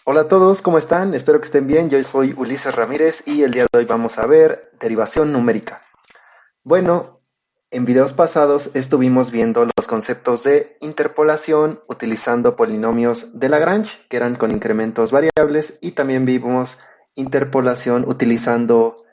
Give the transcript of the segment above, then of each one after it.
Hola a todos, ¿cómo están? Espero que estén bien. Yo soy Ulises Ramírez y el día de hoy vamos a ver derivación numérica. Bueno, en videos pasados estuvimos viendo los conceptos de interpolación utilizando polinomios de Lagrange, que eran con incrementos variables, y también vimos interpolación utilizando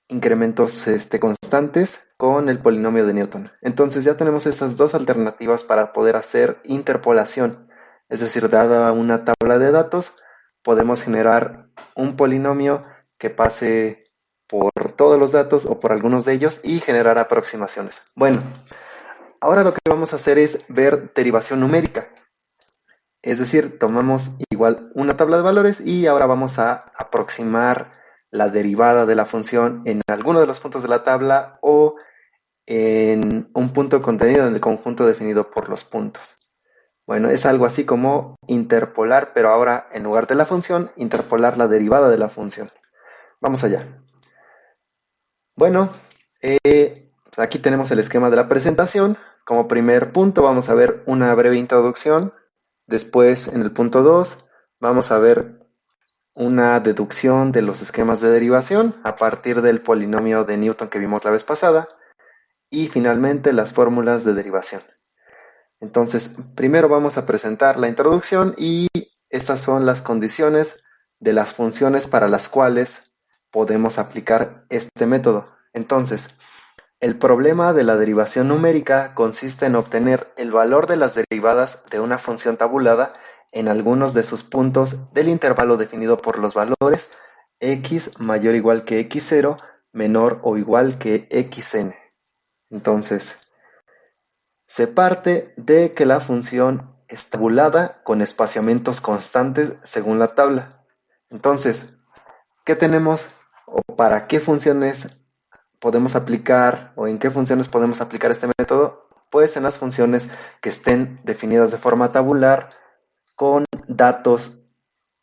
incrementos constantes con el polinomio de Newton. Entonces ya tenemos esas dos alternativas para poder hacer interpolación. Es decir, dada una tabla de datos, podemos generar un polinomio que pase por todos los datos o por algunos de ellos y generar aproximaciones. Bueno, ahora lo que vamos a hacer es ver derivación numérica. Es decir, tomamos igual una tabla de valores y ahora vamos a aproximar la derivada de la función en alguno de los puntos de la tabla o en un punto contenido en el conjunto definido por los puntos. Bueno, es algo así como interpolar, pero ahora en lugar de la función, interpolar la derivada de la función. Vamos allá. Bueno, aquí tenemos el esquema de la presentación. Como primer punto vamos a ver una breve introducción. Después, en el punto 2, vamos a ver una deducción de los esquemas de derivación a partir del polinomio de Newton que vimos la vez pasada. Y finalmente, las fórmulas de derivación. Entonces, primero vamos a presentar la introducción y estas son las condiciones de las funciones para las cuales podemos aplicar este método. Entonces, el problema de la derivación numérica consiste en obtener el valor de las derivadas de una función tabulada en algunos de sus puntos del intervalo definido por los valores x mayor o igual que x0, menor o igual que xn. Entonces, se parte de que la función es tabulada con espaciamientos constantes según la tabla. Entonces, ¿qué tenemos o para qué funciones podemos aplicar o en qué funciones podemos aplicar este método? Pues en las funciones que estén definidas de forma tabular con datos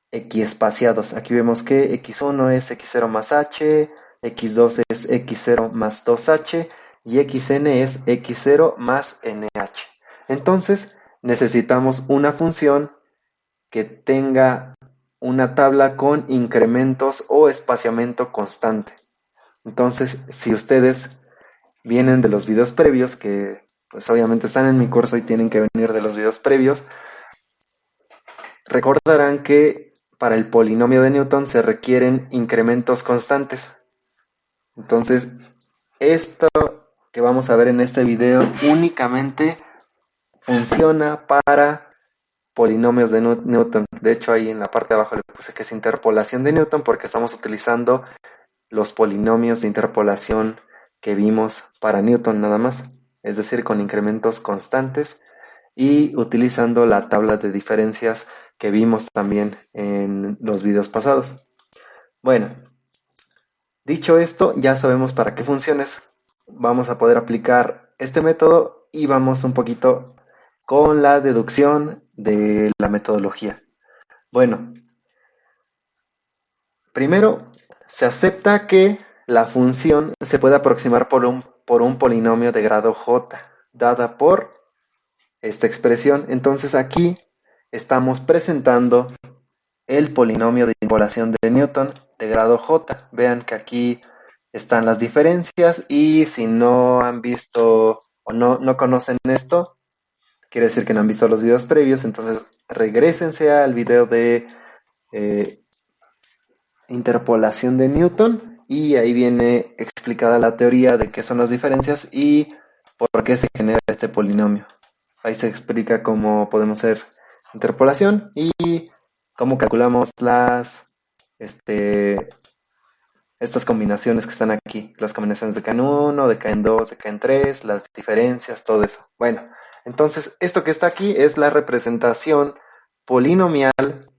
equiespaciados. Aquí vemos que x1 es x0 más h, x2 es x0 más 2h y xn es x0 más nh. Entonces necesitamos una función que tenga una tabla con incrementos o espaciamiento constante. Entonces, si ustedes vienen de los videos previos, que pues obviamente están en mi curso y tienen que venir de los videos previos, recordarán que para el polinomio de Newton se requieren incrementos constantes. Entonces, esto que vamos a ver en este video únicamente funciona para polinomios de Newton. De hecho, ahí en la parte de abajo le puse que es interpolación de Newton porque estamos utilizando los polinomios de interpolación que vimos para Newton nada más. Es decir, con incrementos constantes y utilizando la tabla de diferencias que vimos también en los videos pasados. Bueno, dicho esto, ya sabemos para qué funciones vamos a poder aplicar este método y vamos un poquito con la deducción de la metodología. Bueno, primero se acepta que la función se puede aproximar por un polinomio de grado j, dada por esta expresión. Entonces aquí estamos presentando el polinomio de interpolación de Newton de grado j. Vean que aquí están las diferencias y si no han visto o no conocen esto, quiere decir que no han visto los videos previos, entonces regrésense al video de interpolación de Newton y ahí viene explicada la teoría de qué son las diferencias y por qué se genera este polinomio. Ahí se explica cómo podemos hacer interpolación y cómo calculamos estas combinaciones que están aquí, las combinaciones de k en 1, de k en 2, de k en 3, las diferencias, todo eso. Bueno, entonces esto que está aquí es la representación polinomial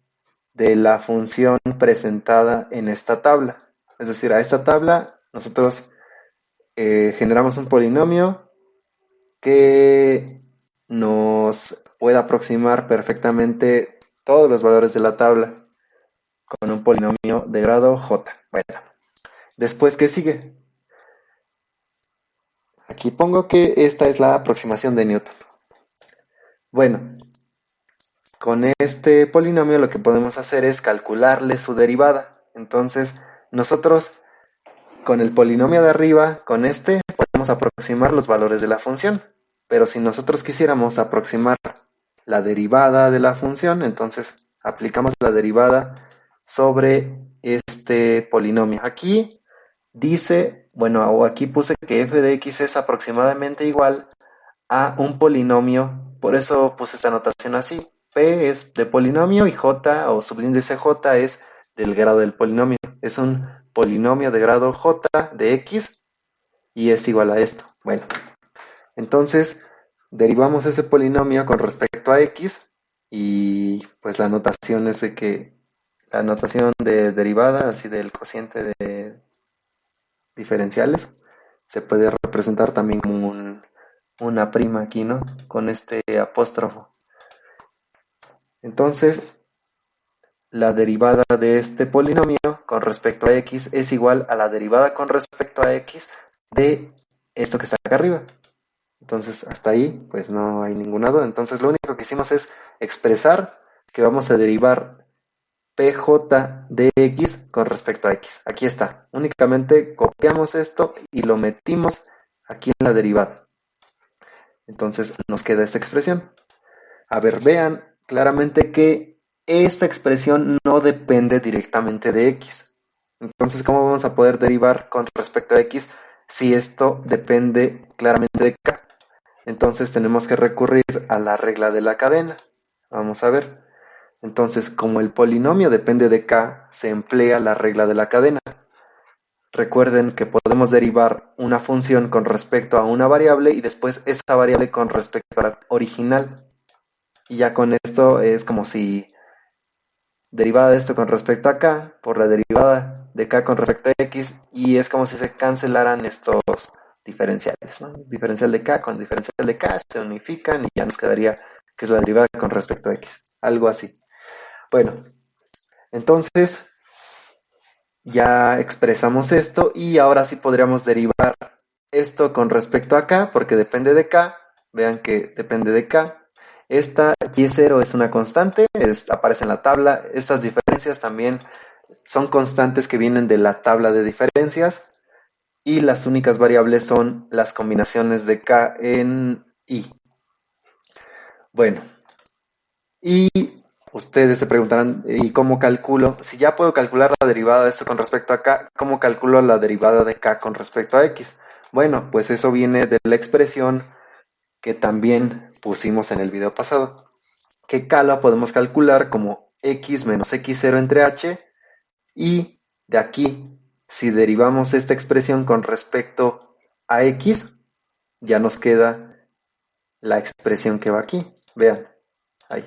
de la función presentada en esta tabla. Es decir, a esta tabla nosotros generamos un polinomio que nos puede aproximar perfectamente todos los valores de la tabla con un polinomio de grado j. Bueno, después, ¿qué sigue? Aquí pongo que esta es la aproximación de Newton. Bueno, con este polinomio lo que podemos hacer es calcularle su derivada. Entonces, nosotros con el polinomio de arriba, con este, podemos aproximar los valores de la función. Pero si nosotros quisiéramos aproximar la derivada de la función, entonces aplicamos la derivada sobre este polinomio. Aquí dice, bueno, o aquí puse que f de x es aproximadamente igual a un polinomio, por eso puse esta notación así. P es de polinomio y j o subíndice j es del grado del polinomio. Es un polinomio de grado j de x y es igual a esto. Bueno, entonces derivamos ese polinomio con respecto a x y pues la notación es de que la notación de derivada, así del cociente de diferenciales, se puede representar también como una prima aquí, ¿no? Con este apóstrofo. Entonces, la derivada de este polinomio con respecto a x es igual a la derivada con respecto a x de esto que está acá arriba. Entonces, hasta ahí, pues no hay ninguna duda. Entonces, lo único que hicimos es expresar que vamos a derivar pj de x con respecto a x. Aquí está. Únicamente copiamos esto y lo metimos aquí en la derivada. Entonces, nos queda esta expresión. A ver, vean claramente que esta expresión no depende directamente de x. Entonces, ¿cómo vamos a poder derivar con respecto a x si esto depende claramente de k? Entonces tenemos que recurrir a la regla de la cadena. Vamos a ver. Entonces, como el polinomio depende de k, se emplea la regla de la cadena. Recuerden que podemos derivar una función con respecto a una variable y después esa variable con respecto a la original. Y ya con esto es como si derivada de esto con respecto a k por la derivada de k con respecto a x, y es como si se cancelaran estos diferenciales, ¿no? Diferencial de k con diferencial de k se unifican y ya nos quedaría que es la derivada con respecto a x, algo así. Bueno, entonces ya expresamos esto y ahora sí podríamos derivar esto con respecto a k porque depende de k. Vean que depende de k. Esta y0 es una constante, aparece en la tabla. Estas diferencias también son constantes que vienen de la tabla de diferencias y las únicas variables son las combinaciones de k en i. Bueno, y ustedes se preguntarán, ¿y cómo calculo? Si ya puedo calcular la derivada de esto con respecto a k, ¿cómo calculo la derivada de k con respecto a x? Bueno, pues eso viene de la expresión que también pusimos en el video pasado, que k la podemos calcular como x menos x0 entre h, y de aquí, si derivamos esta expresión con respecto a x, ya nos queda la expresión que va aquí. Vean, ahí.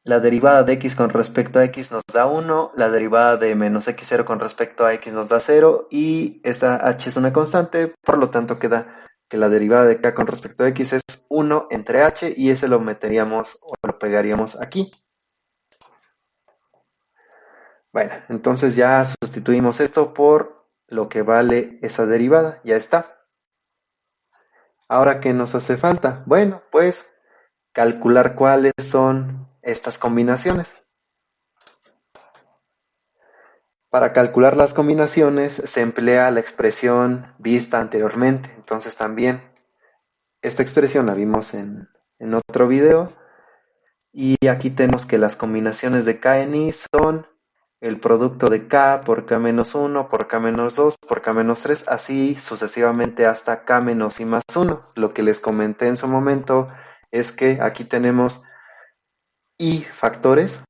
La derivada de x con respecto a x nos da 1, la derivada de menos x0 con respecto a x nos da 0, y esta h es una constante, por lo tanto queda que la derivada de k con respecto a x es 1 entre h, y ese lo meteríamos o lo pegaríamos aquí. Bueno, entonces ya sustituimos esto por lo que vale esa derivada, ya está. Ahora, ¿qué nos hace falta? Bueno, pues calcular cuáles son estas combinaciones. Para calcular las combinaciones se emplea la expresión vista anteriormente. Entonces también esta expresión la vimos en otro video. Y aquí tenemos que las combinaciones de k en i son el producto de k por k-1 por k-2 por k-3, así sucesivamente hasta k- i más 1. Lo que les comenté en su momento es que aquí tenemos i factores,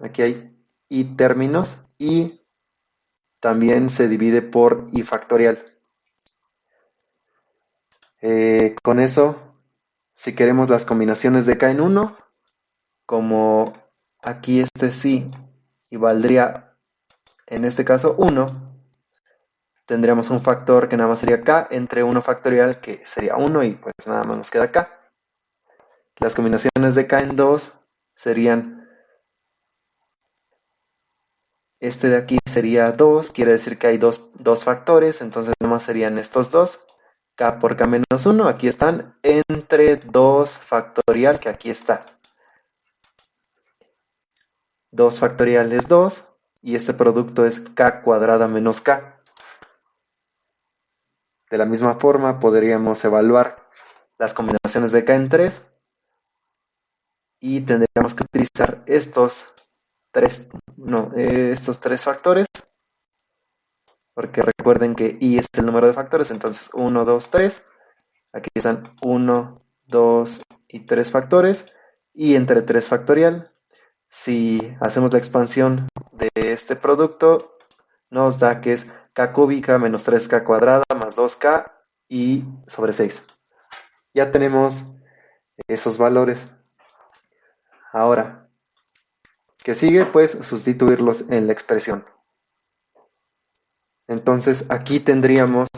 aquí hay i términos, y también se divide por i factorial. Con eso, si queremos las combinaciones de k en 1, como aquí este sí y valdría en este caso 1, tendríamos un factor que nada más sería k entre 1 factorial, que sería 1, y pues nada más nos queda k. Las combinaciones de k en 2 serían, este de aquí sería 2, quiere decir que hay dos factores, entonces nada más serían estos dos. k por k menos 1, aquí están, entre 2 factorial, que aquí está. 2 factorial es 2, y este producto es k cuadrada menos k. De la misma forma, podríamos evaluar las combinaciones de k en 3, y tendríamos que utilizar estos tres factores, porque recuerden que i es el número de factores, entonces 1, 2, 3, aquí están 1, 2 y 3 factores, y entre 3 factorial, si hacemos la expansión de este producto, nos da que es k cúbica menos 3k cuadrada más 2k y sobre 6. Ya tenemos esos valores. Ahora, ¿qué sigue? Pues sustituirlos en la expresión. Entonces aquí tendríamos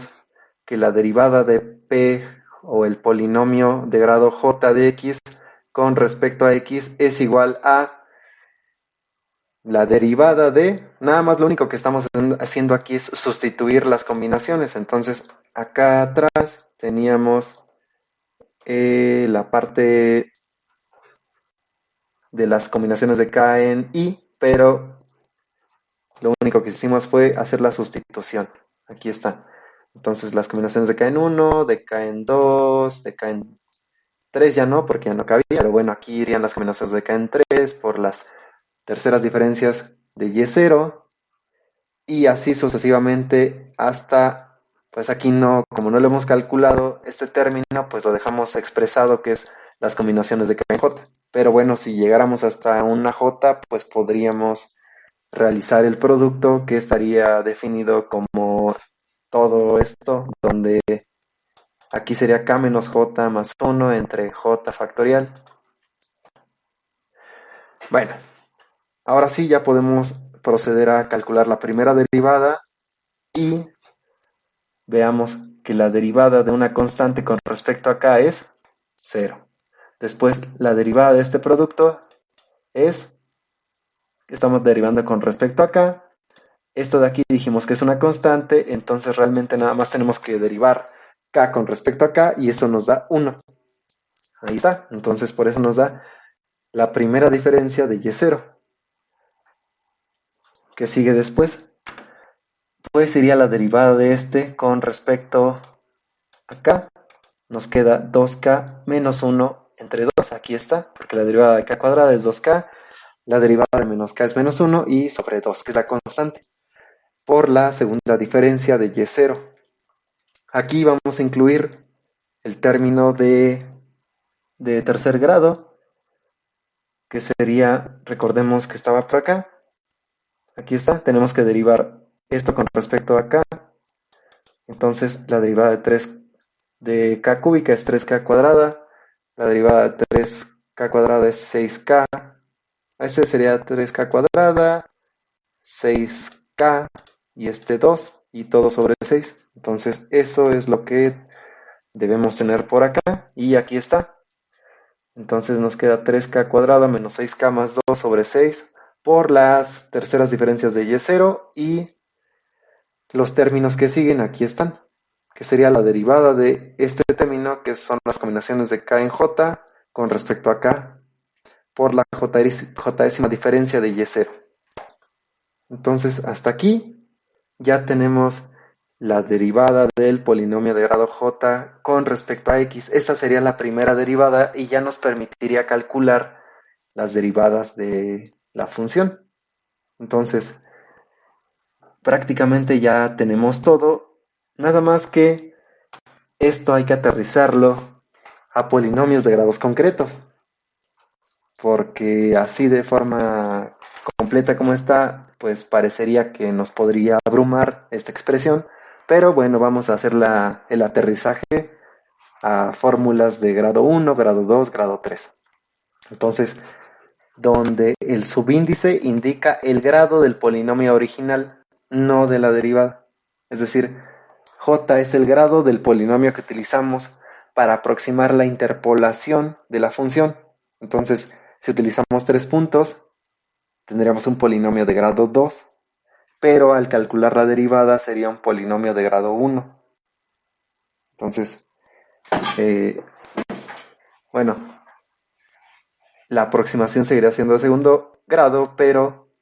que la derivada de p o el polinomio de grado j de x con respecto a x es igual a la derivada de, nada más lo único que estamos haciendo aquí es sustituir las combinaciones. Entonces acá atrás teníamos la parte de las combinaciones de k en i, pero lo único que hicimos fue hacer la sustitución. Aquí está. Entonces las combinaciones de k en 1, de k en 2, de k en 3 ya no, porque ya no cabía, pero bueno, aquí irían las combinaciones de k en 3 por las terceras diferencias de y0, y así sucesivamente hasta, pues aquí no, como no lo hemos calculado este término, pues lo dejamos expresado que es las combinaciones de k en j. Pero bueno, si llegáramos hasta una j, pues podríamos realizar el producto que estaría definido como todo esto, donde aquí sería k menos j más 1 entre j factorial. Bueno, ahora sí ya podemos proceder a calcular la primera derivada y veamos que la derivada de una constante con respecto a k es 0. Después la derivada de este producto estamos derivando con respecto a k. Esto de aquí dijimos que es una constante, entonces realmente nada más tenemos que derivar k con respecto a k y eso nos da 1. Ahí está, entonces por eso nos da la primera diferencia de y0. ¿Qué sigue después? Pues sería la derivada de este con respecto a k. Nos queda 2k menos 1 entre 2. Aquí está, porque la derivada de k cuadrada es 2k. La derivada de menos k es menos 1 y sobre 2, que es la constante, por la segunda diferencia de y0. Aquí vamos a incluir el término de tercer grado, que sería, recordemos que estaba por acá. Aquí está, tenemos que derivar esto con respecto a k. Entonces la derivada de 3 de k cúbica es 3k cuadrada. La derivada de 3k cuadrada es 6k. Este sería 3k cuadrada, 6k y este 2 y todo sobre 6. Entonces eso es lo que debemos tener por acá y aquí está. Entonces nos queda 3k cuadrada menos 6k más 2 sobre 6 por las terceras diferencias de y0 y los términos que siguen aquí están, que sería la derivada de este término, que son las combinaciones de k en j con respecto a k por la jésima diferencia de y0. Entonces hasta aquí ya tenemos la derivada del polinomio de grado j con respecto a x. Esta sería la primera derivada y ya nos permitiría calcular las derivadas de la función. Entonces, prácticamente ya tenemos todo, nada más que esto hay que aterrizarlo a polinomios de grados concretos, porque así de forma completa como está, pues parecería que nos podría abrumar esta expresión, pero bueno, vamos a hacer el aterrizaje a fórmulas de grado 1, grado 2, grado 3. Entonces, donde el subíndice indica el grado del polinomio original, no de la derivada. Es decir, j es el grado del polinomio que utilizamos para aproximar la interpolación de la función. Entonces, si utilizamos 3 puntos, tendríamos un polinomio de grado 2, pero al calcular la derivada sería un polinomio de grado 1. Entonces, bueno, la aproximación seguiría siendo de segundo grado, pero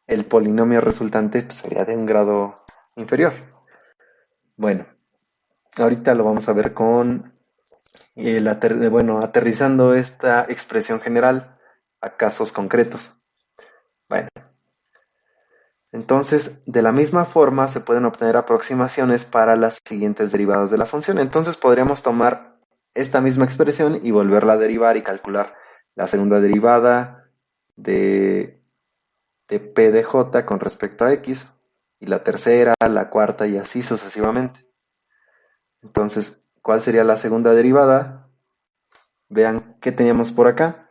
el polinomio resultante pues, sería de un grado inferior. Bueno, ahorita lo vamos a ver con aterrizando esta expresión general a casos concretos. Bueno, entonces de la misma forma se pueden obtener aproximaciones para las siguientes derivadas de la función. Entonces podríamos tomar esta misma expresión y volverla a derivar y calcular la segunda derivada de p de j con respecto a x, y la tercera, la cuarta y así sucesivamente. Entonces, ¿cuál sería la segunda derivada? Vean qué teníamos por acá.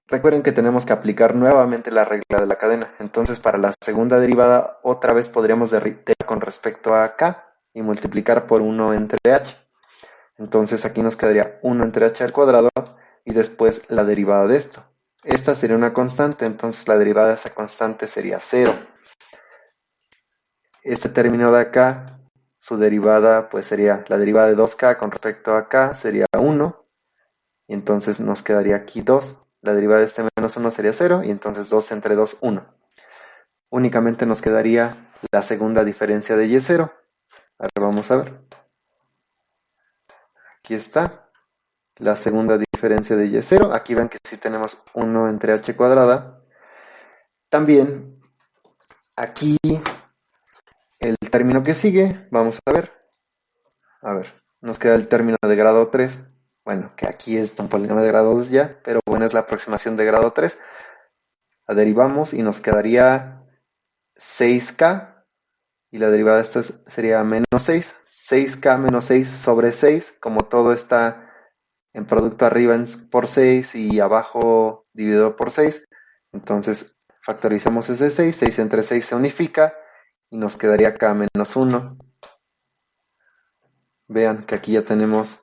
Recuerden que tenemos que aplicar nuevamente la regla de la cadena. Entonces, para la segunda derivada, otra vez podríamos derivar con respecto a k y multiplicar por 1 entre h. Entonces, aquí nos quedaría 1 entre h al cuadrado y después la derivada de esto. Esta sería una constante, entonces la derivada de esa constante sería 0. Este término de acá, su derivada pues sería la derivada de 2k con respecto a k sería 1. Y entonces nos quedaría aquí 2. La derivada de este menos 1 sería 0. Y entonces 2 entre 2, 1. Únicamente nos quedaría la segunda diferencia de y0. Ahora vamos a ver. Aquí está. La segunda diferencia de y0. Aquí ven que sí tenemos 1 entre h cuadrada. También aquí el término que sigue, vamos a ver. A ver, nos queda el término de grado 3. Bueno, que aquí es un polinomio de grado 2 ya, pero bueno, es la aproximación de grado 3. La derivamos y nos quedaría 6k, y la derivada de esto sería menos 6. 6k menos 6 sobre 6, como todo está en producto arriba por 6 y abajo dividido por 6. Entonces factorizamos ese 6, 6 entre 6 se unifica y nos quedaría k menos 1. Vean que aquí ya tenemos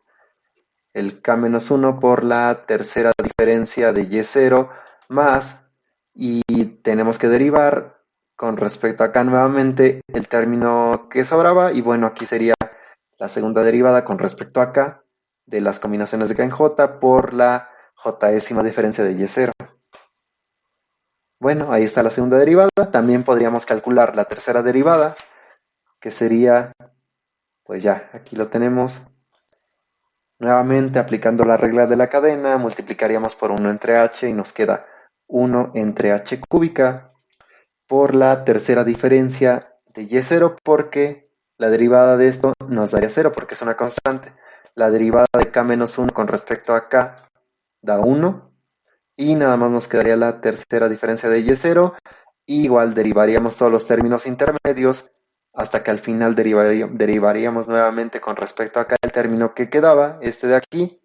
el k menos 1 por la tercera diferencia de y0 más, y tenemos que derivar con respecto a k nuevamente el término que sobraba, y bueno, aquí sería la segunda derivada con respecto a k de las combinaciones de k en j por la jésima diferencia de y0. Bueno, ahí está la segunda derivada. También podríamos calcular la tercera derivada, que sería, pues ya, aquí lo tenemos. Nuevamente, aplicando la regla de la cadena, multiplicaríamos por 1 entre h y nos queda 1 entre h cúbica por la tercera diferencia de y0, porque la derivada de esto nos daría 0 porque es una constante. La derivada de k menos 1 con respecto a k da 1 y nada más nos quedaría la tercera diferencia de y0. Igual derivaríamos todos los términos intermedios hasta que al final derivaríamos nuevamente con respecto a acá el término que quedaba, este de aquí,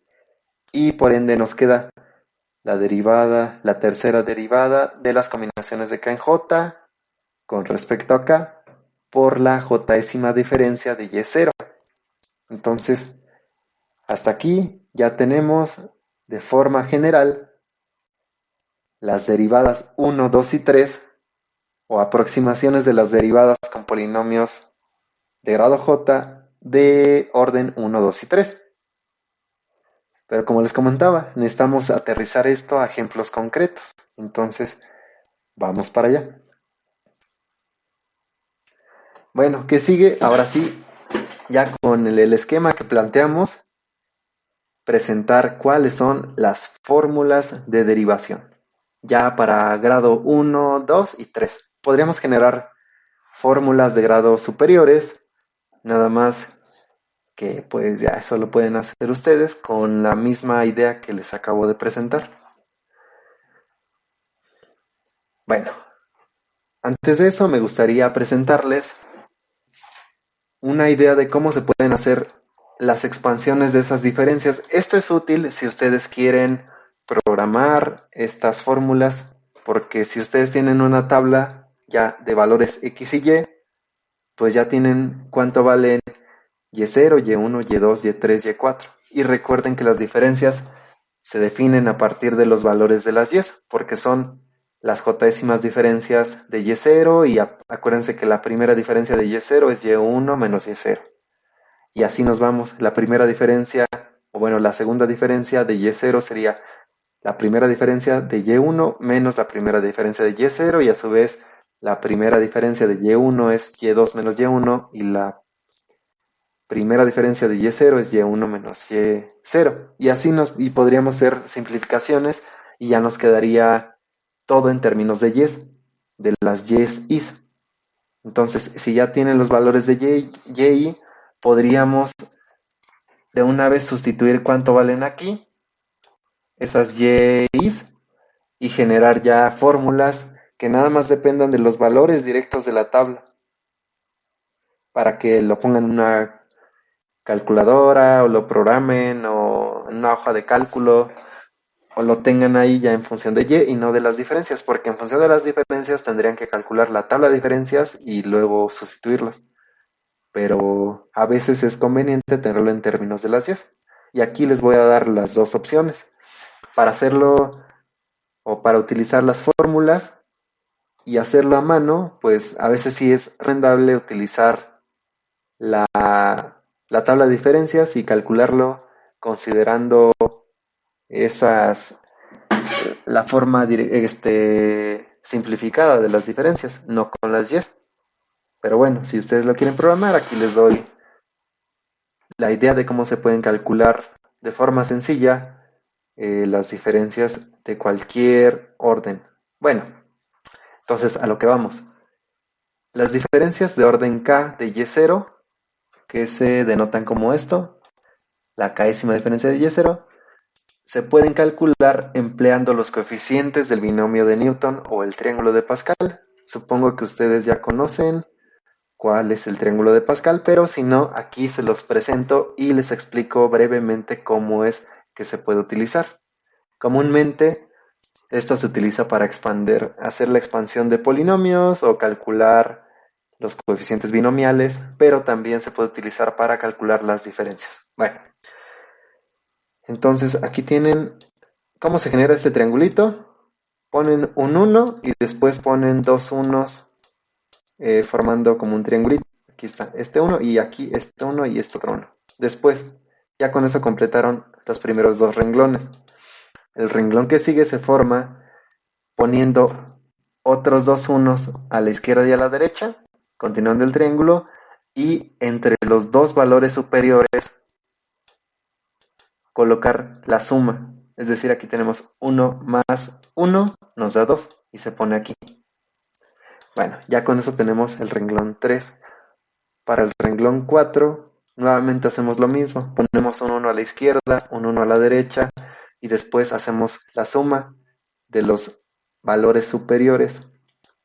y por ende nos queda la tercera derivada de las combinaciones de k en j con respecto a k por la jésima diferencia de y0. Entonces, hasta aquí ya tenemos de forma general las derivadas 1, 2 y 3, o aproximaciones de las derivadas con polinomios de grado j de orden 1, 2 y 3. Pero como les comentaba, necesitamos aterrizar esto a ejemplos concretos. Entonces, vamos para allá. Bueno, ¿qué sigue? Ahora sí, ya con el esquema que planteamos, presentar cuáles son las fórmulas de derivación. Ya para grado 1, 2 y 3. Podríamos generar fórmulas de grados superiores, nada más que pues ya eso lo pueden hacer ustedes con la misma idea que les acabo de presentar. Bueno, antes de eso me gustaría presentarles una idea de cómo se pueden hacer las expansiones de esas diferencias. Esto es útil si ustedes quieren programar estas fórmulas, porque si ustedes tienen una tabla ya de valores x y y, pues ya tienen cuánto valen y0, y1, y2, y3, y4. Y recuerden que las diferencias se definen a partir de los valores de las y, porque son las jésímas diferencias de y0, y acuérdense que la primera diferencia de y0 es y1 menos y0. Y así nos vamos. La primera diferencia, o bueno, la segunda diferencia de Y0 sería la primera diferencia de Y1 menos la primera diferencia de Y0 y a su vez la primera diferencia de Y1 es Y2 menos Y1 y la primera diferencia de Y0 es Y1 menos Y0. Y así y podríamos hacer simplificaciones y ya nos quedaría todo en términos de Y's, de las Y's, I's. Entonces, si ya tienen los valores de Y, podríamos de una vez sustituir cuánto valen aquí, esas Y's, y generar ya fórmulas que nada más dependan de los valores directos de la tabla, para que lo pongan en una calculadora o lo programen o en una hoja de cálculo o lo tengan ahí ya en función de Y no de las diferencias, porque en función de las diferencias tendrían que calcular la tabla de diferencias y luego sustituirlas. Pero a veces es conveniente tenerlo en términos de las Y's. Y aquí les voy a dar las dos opciones. Para hacerlo o para utilizar las fórmulas y hacerlo a mano, pues a veces sí es rendable utilizar la tabla de diferencias y calcularlo considerando esas la forma simplificada de las diferencias, no con las Y's. Pero bueno, si ustedes lo quieren programar, aquí les doy la idea de cómo se pueden calcular de forma sencilla las diferencias de cualquier orden. Bueno, entonces a lo que vamos. Las diferencias de orden K de Y0, que se denotan como esto, la késima diferencia de Y0, se pueden calcular empleando los coeficientes del binomio de Newton o el triángulo de Pascal. Supongo que ustedes ya conocen cuál es el triángulo de Pascal, pero si no, aquí se los presento y les explico brevemente cómo es que se puede utilizar. Comúnmente, esto se utiliza para hacer la expansión de polinomios o calcular los coeficientes binomiales, pero también se puede utilizar para calcular las diferencias. Bueno, entonces aquí tienen cómo se genera este triangulito. Ponen un 1 y después ponen dos unos formando como un triangulito. Aquí está este 1 y aquí este 1 y este otro 1. Después, ya con eso completaron los primeros dos renglones. El renglón que sigue se forma poniendo otros dos unos a la izquierda y a la derecha, continuando el triángulo, y entre los dos valores superiores colocar la suma. Es decir, aquí tenemos 1 más 1 nos da 2 y se pone aquí. Bueno, ya con eso tenemos el renglón 3. Para el renglón 4, nuevamente hacemos lo mismo. Ponemos un 1 a la izquierda, un 1 a la derecha y después hacemos la suma de los valores superiores.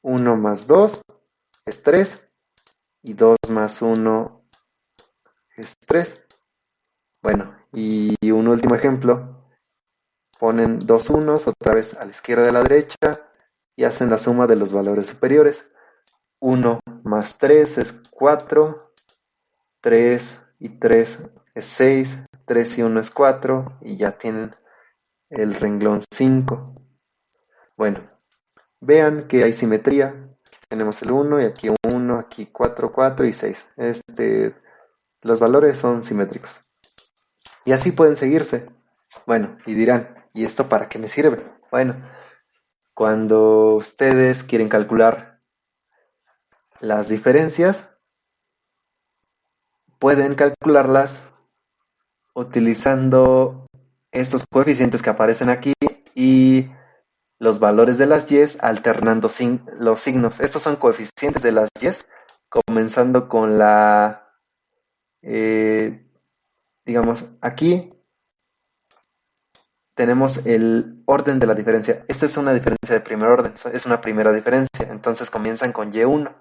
1 más 2 es 3 y 2 más 1 es 3. Bueno, y un último ejemplo. Ponen dos unos otra vez a la izquierda y a la derecha y hacen la suma de los valores superiores. 1 más 3 es 4, 3 y 3 es 6, 3 y 1 es 4 y ya tienen el renglón 5. Bueno, vean que hay simetría. Aquí tenemos el 1 y aquí 1, aquí 4, 4 y 6. Los valores son simétricos. Y así pueden seguirse. Bueno, y dirán, ¿y esto para qué me sirve? Bueno, cuando ustedes quieren calcular las diferencias, pueden calcularlas utilizando estos coeficientes que aparecen aquí y los valores de las Y's alternando los signos. Estos son coeficientes de las Y's, comenzando con digamos, aquí tenemos el orden de la diferencia. Esta es una diferencia de primer orden, es una primera diferencia. Entonces comienzan con Y1.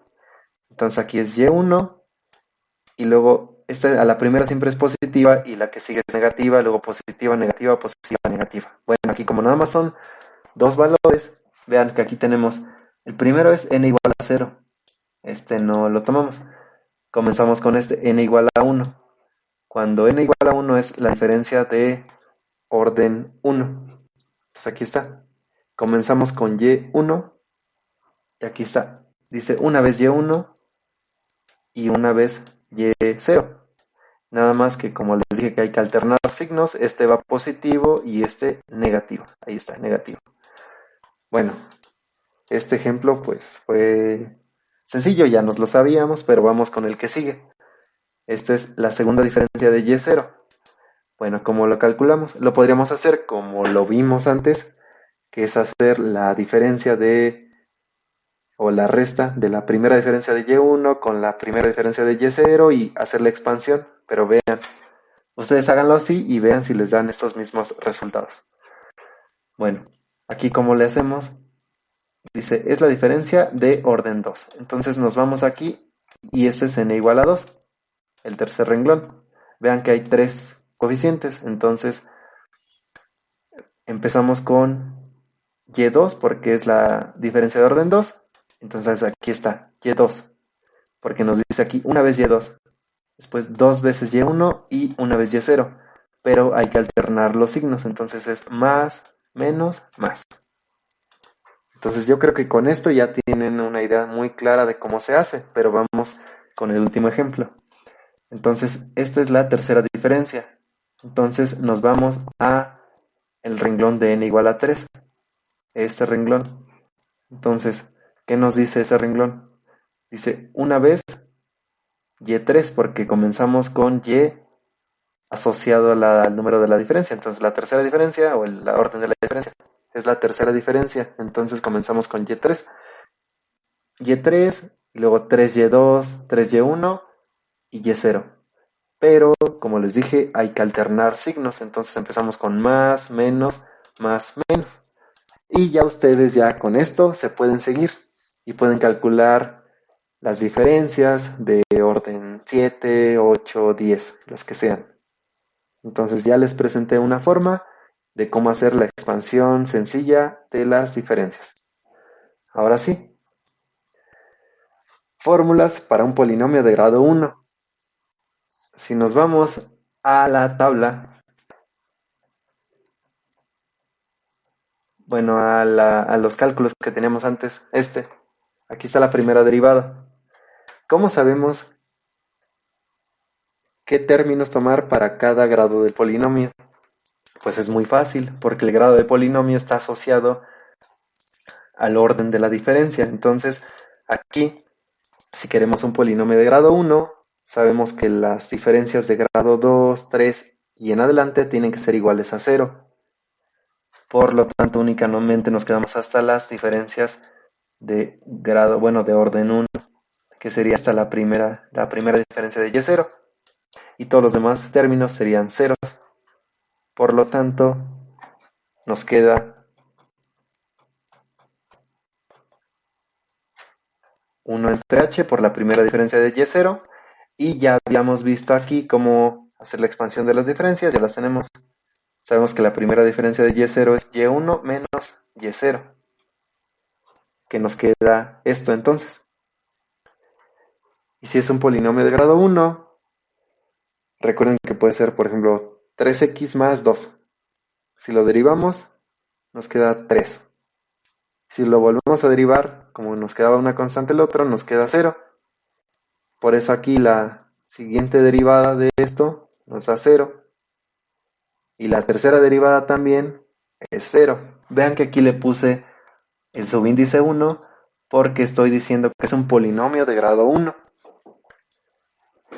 Entonces aquí es Y1 y luego esta a la primera siempre es positiva y la que sigue es negativa, luego positiva, negativa, positiva, negativa. Bueno, aquí como nada más son dos valores, vean que aquí tenemos, el primero es n igual a 0. Este no lo tomamos. Comenzamos con este n igual a 1. Cuando n igual a 1 es la diferencia de orden 1. Entonces aquí está. Comenzamos con Y1 y aquí está. Dice una vez Y1 y una vez Y0. Nada más que como les dije que hay que alternar signos, este va positivo y este negativo. Ahí está, negativo. Bueno, este ejemplo pues fue sencillo, ya nos lo sabíamos, pero vamos con el que sigue. Esta es la segunda diferencia de y0. Bueno, ¿cómo lo calculamos? Lo podríamos hacer como lo vimos antes, que es hacer la diferencia o la resta de la primera diferencia de y1 con la primera diferencia de y0 y hacer la expansión. Pero vean, ustedes háganlo así y vean si les dan estos mismos resultados. Bueno, aquí como le hacemos, dice, es la diferencia de orden 2. Entonces nos vamos aquí y este es n igual a 2, el tercer renglón. Vean que hay 3 coeficientes, entonces empezamos con y2 porque es la diferencia de orden 2. Entonces aquí está y2, porque nos dice aquí una vez y2, después 2 veces y1 y una vez y0. Pero hay que alternar los signos, entonces es más, menos, más. Entonces yo creo que con esto ya tienen una idea muy clara de cómo se hace, pero vamos con el último ejemplo. Entonces esta es la tercera diferencia. Entonces nos vamos a el renglón de n igual a 3, este renglón. Entonces, ¿qué nos dice ese renglón? Dice una vez y3 porque comenzamos con y asociado al número de la diferencia. Entonces la tercera diferencia o la orden de la diferencia es la tercera diferencia. Entonces comenzamos con y3. Y3 y luego 3y2, 3y1 y y0. Pero, como les dije, hay que alternar signos. Entonces empezamos con más, menos, más, menos. Y ya ustedes ya con esto se pueden seguir y pueden calcular las diferencias de orden 7, 8, 10, las que sean. Entonces ya les presenté una forma de cómo hacer la expansión sencilla de las diferencias. Ahora sí, fórmulas para un polinomio de grado 1. Si nos vamos a la tabla, bueno, a los cálculos que teníamos antes, aquí está la primera derivada. ¿Cómo sabemos qué términos tomar para cada grado del polinomio? Pues es muy fácil, porque el grado de polinomio está asociado al orden de la diferencia. Entonces, aquí, si queremos un polinomio de grado 1, sabemos que las diferencias de grado 2, 3 y en adelante tienen que ser iguales a 0. Por lo tanto, únicamente nos quedamos hasta las diferencias de grado, bueno, de orden 1, que sería hasta la primera diferencia de y0. Y todos los demás términos serían ceros. Por lo tanto, nos queda 1 entre h por la primera diferencia de y0. Y ya habíamos visto aquí cómo hacer la expansión de las diferencias, ya las tenemos. Sabemos que la primera diferencia de y0 es y1 menos y0. Que nos queda esto entonces. Y si es un polinomio de grado 1, recuerden que puede ser, por ejemplo, 3x más 2. Si lo derivamos, nos queda 3. Si lo volvemos a derivar, como nos quedaba una constante el otro, nos queda 0. Por eso aquí la siguiente derivada de esto nos da 0. Y la tercera derivada también es 0. Vean que aquí le puse el subíndice 1 porque estoy diciendo que es un polinomio de grado 1.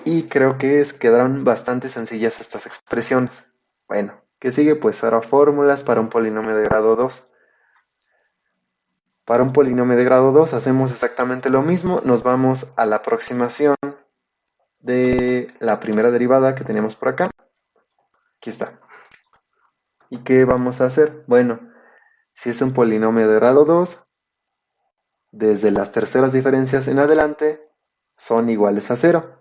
Y creo que quedaron bastante sencillas estas expresiones. Bueno, ¿qué sigue? Pues ahora fórmulas para un polinomio de grado 2. Para un polinomio de grado 2 hacemos exactamente lo mismo. Nos vamos a la aproximación de la primera derivada que tenemos por acá. Aquí está. ¿Y qué vamos a hacer? Bueno, si es un polinomio de grado 2, desde las terceras diferencias en adelante son iguales a 0.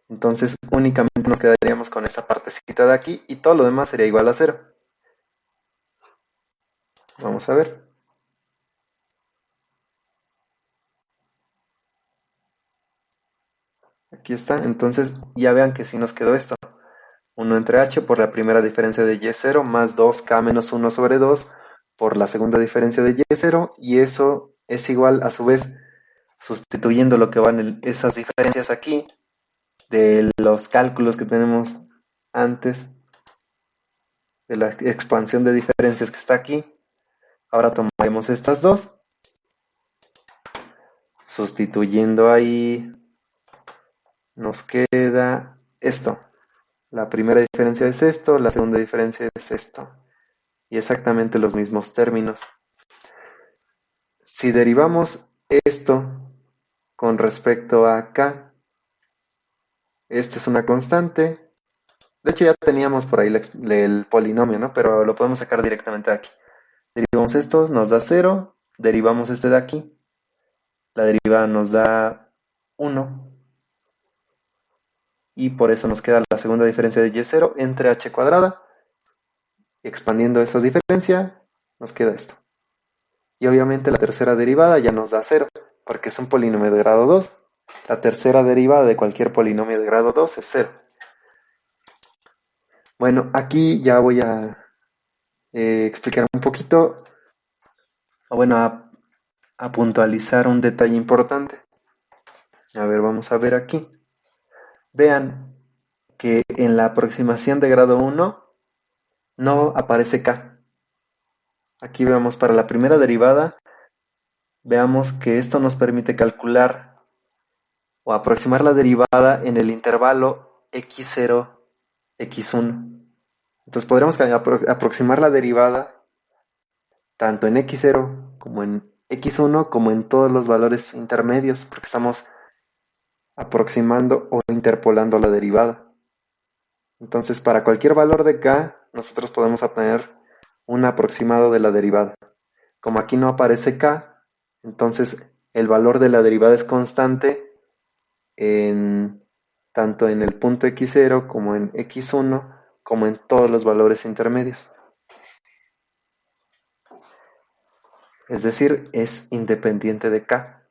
Entonces únicamente nos quedaríamos con esta partecita de aquí y todo lo demás sería igual a 0. Vamos a ver. Aquí está, entonces ya vean que sí nos quedó esto. 1 entre h por la primera diferencia de y0 más 2k menos 1 sobre 2 por la segunda diferencia de y0, y eso es igual a su vez, sustituyendo lo que van esas diferencias aquí, de los cálculos que tenemos antes, de la expansión de diferencias que está aquí. Ahora tomaremos estas dos, sustituyendo ahí, nos queda esto. La primera diferencia es esto, la segunda diferencia es esto. Y exactamente los mismos términos. Si derivamos esto con respecto a acá, esta es una constante. De hecho ya teníamos por ahí el polinomio, ¿no? Pero lo podemos sacar directamente de aquí. Derivamos esto, nos da 0. Derivamos este de aquí. La derivada nos da 1. Y por eso nos queda la segunda diferencia de y0 entre h cuadrada. Y expandiendo esa diferencia, nos queda esto. Y obviamente la tercera derivada ya nos da 0, porque es un polinomio de grado 2. La tercera derivada de cualquier polinomio de grado 2 es 0. Bueno, aquí ya voy a explicar un poquito, bueno, a puntualizar un detalle importante. A ver, vamos a ver aquí. Vean que en la aproximación de grado 1 no aparece k. Aquí veamos para la primera derivada, veamos que esto nos permite calcular o aproximar la derivada en el intervalo x0, x1. Entonces podremos aproximar la derivada tanto en x0 como en x1 como en todos los valores intermedios, porque estamos aproximando o interpolando la derivada. Entonces para cualquier valor de k, nosotros podemos obtener un aproximado de la derivada. Como aquí no aparece k, entonces el valor de la derivada es constante tanto en el punto x0 como en x1 como en todos los valores intermedios. Es decir, es independiente de k.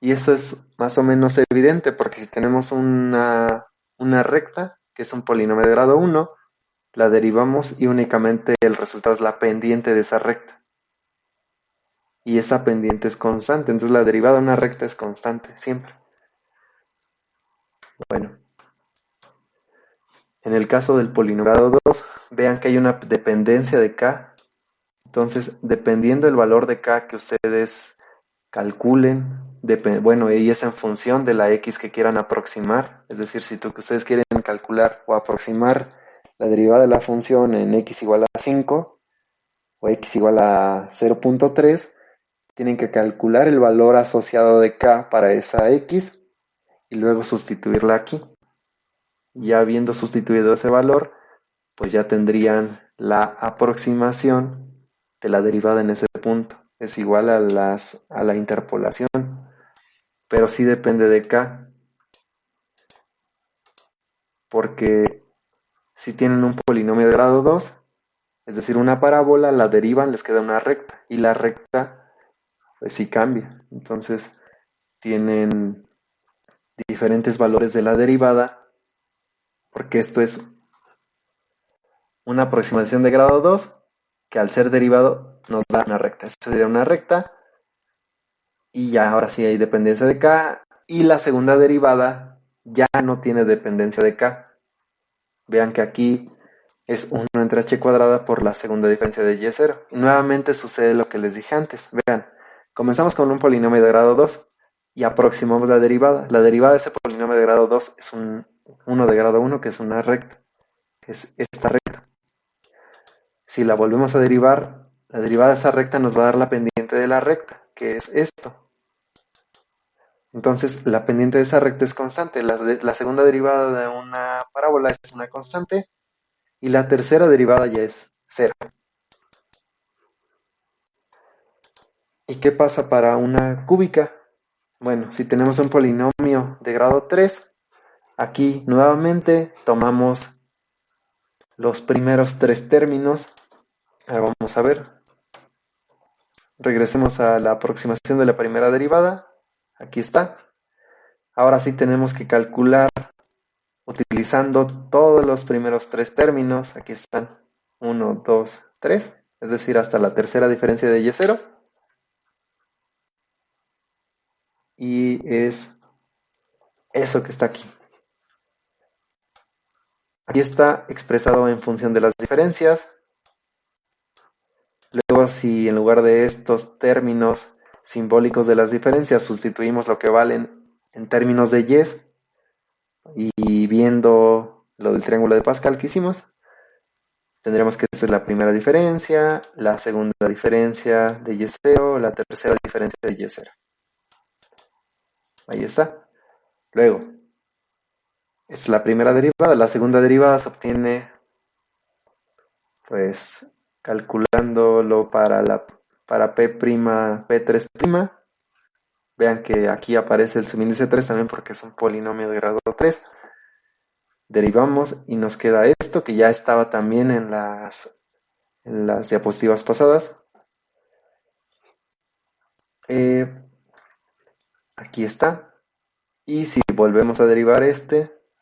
Y eso es más o menos evidente porque si tenemos una recta, que es un polinomio de grado 1, la derivamos y únicamente el resultado es la pendiente de esa recta. Y esa pendiente es constante, entonces la derivada de una recta es constante, siempre. Bueno, en el caso del polinomio de grado 2, vean que hay una dependencia de k. Entonces, dependiendo del valor de k que ustedes calculen, bueno, y es en función de la x que quieran aproximar. Es decir, si ustedes quieren calcular o aproximar la derivada de la función en x igual a 5 o x igual a 0.3, tienen que calcular el valor asociado de k para esa x y luego sustituirla aquí. Ya habiendo sustituido ese valor, pues ya tendrían la aproximación de la derivada en ese punto. Es igual a la interpolación, pero sí depende de k, porque si tienen un polinomio de grado 2, es decir, una parábola, la derivan, les queda una recta, y la recta pues sí cambia. Entonces tienen diferentes valores de la derivada, porque esto es una aproximación de grado 2, que al ser derivado nos da una recta. Esta sería una recta, y ya ahora sí hay dependencia de k, y la segunda derivada ya no tiene dependencia de k. Vean que aquí es 1 entre h cuadrada por la segunda diferencia de y0. Y nuevamente sucede lo que les dije antes. Vean, comenzamos con un polinomio de grado 2 y aproximamos la derivada. La derivada de ese polinomio de grado 2 es 1 de grado 1, que es una recta, que es esta recta. Si la volvemos a derivar, la derivada de esa recta nos va a dar la pendiente de la recta, que es esto. Entonces, la pendiente de esa recta es constante. La segunda derivada de una parábola es una constante y la tercera derivada ya es 0. ¿Y qué pasa para una cúbica? Bueno, si tenemos un polinomio de grado 3, aquí nuevamente tomamos los primeros 3 términos. Ahora vamos a ver. Regresemos a la aproximación de la primera derivada. Aquí está. Ahora sí tenemos que calcular utilizando todos los primeros 3 términos. Aquí están 1, 2, 3. Es decir, hasta la tercera diferencia de y0. Y es eso que está aquí. Aquí está expresado en función de las diferencias. Luego, si en lugar de estos términos simbólicos de las diferencias sustituimos lo que valen en términos de y viendo lo del triángulo de Pascal que hicimos, tendremos que esta es la primera diferencia, la segunda diferencia de y0, la tercera diferencia de y0. Ahí está. Luego, esta es la primera derivada. La segunda derivada se obtiene, pues, calculándolo para P', Vean que aquí aparece el subíndice 3 también porque es un polinomio de grado 3. Derivamos y nos queda esto que ya estaba también en las diapositivas pasadas. Aquí está. Y si volvemos a derivar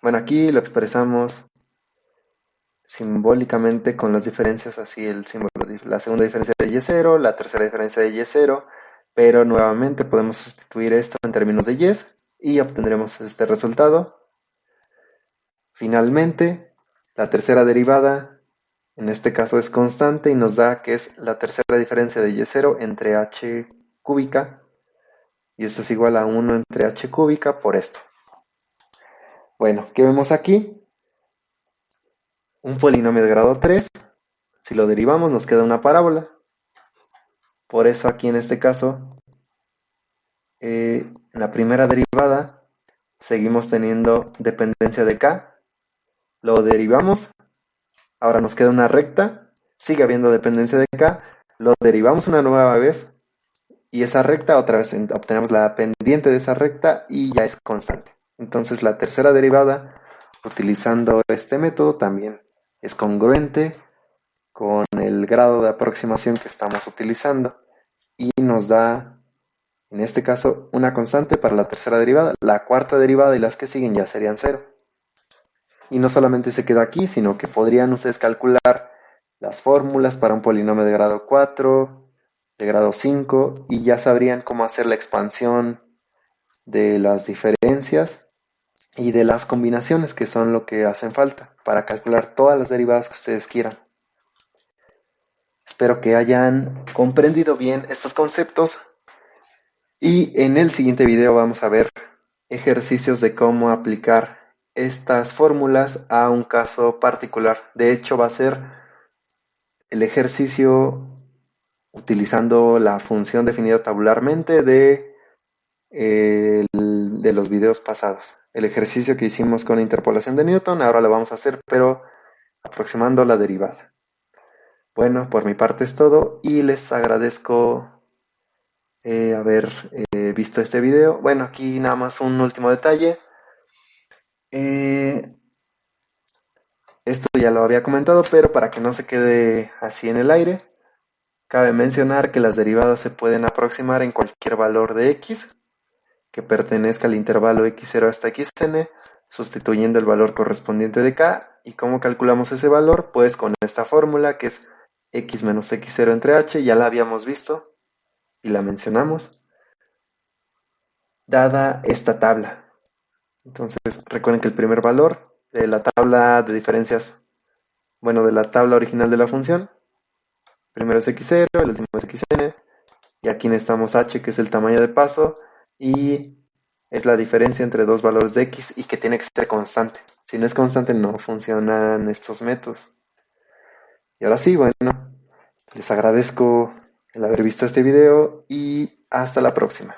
bueno, aquí lo expresamos simbólicamente con las diferencias, así el símbolo, la segunda diferencia de y0, la tercera diferencia de y0, pero nuevamente podemos sustituir esto en términos de y obtendremos este resultado. Finalmente, la tercera derivada, en este caso es constante y nos da que es la tercera diferencia de y0 entre h cúbica, y esto es igual a 1 entre h cúbica por esto. Bueno, ¿qué vemos aquí? Un polinomio de grado 3, si lo derivamos nos queda una parábola. Por eso aquí en este caso, en la primera derivada, seguimos teniendo dependencia de k. Lo derivamos, ahora nos queda una recta, sigue habiendo dependencia de k, lo derivamos una nueva vez, y esa recta otra vez obtenemos la pendiente de esa recta y ya es constante. Entonces la tercera derivada, utilizando este método, también es congruente con el grado de aproximación que estamos utilizando y nos da, en este caso, una constante para la tercera derivada. La cuarta derivada y las que siguen ya serían 0. Y no solamente se queda aquí, sino que podrían ustedes calcular las fórmulas para un polinomio de grado 4, de grado 5, y ya sabrían cómo hacer la expansión de las diferencias y de las combinaciones, que son lo que hacen falta para calcular todas las derivadas que ustedes quieran. Espero que hayan comprendido bien estos conceptos y en el siguiente video vamos a ver ejercicios de cómo aplicar estas fórmulas a un caso particular. De hecho, va a ser el ejercicio utilizando la función definida tabularmente de los videos pasados. El ejercicio que hicimos con interpolación de Newton, ahora lo vamos a hacer, pero aproximando la derivada. Bueno, por mi parte es todo y les agradezco haber visto este video. Bueno, aquí nada más un último detalle. Esto ya lo había comentado, pero para que no se quede así en el aire, cabe mencionar que las derivadas se pueden aproximar en cualquier valor de x que pertenezca al intervalo x0 hasta xn, sustituyendo el valor correspondiente de k. ¿Y cómo calculamos ese valor? Pues con esta fórmula que es x menos x0 entre h, ya la habíamos visto y la mencionamos, dada esta tabla. Entonces recuerden que el primer valor de la tabla de diferencias, bueno, de la tabla original de la función, primero es x0, el último es xn, y aquí necesitamos h, que es el tamaño de paso, y es la diferencia entre dos valores de x y que tiene que ser constante. Si no es constante no funcionan estos métodos. Y ahora sí, bueno, les agradezco el haber visto este video y hasta la próxima.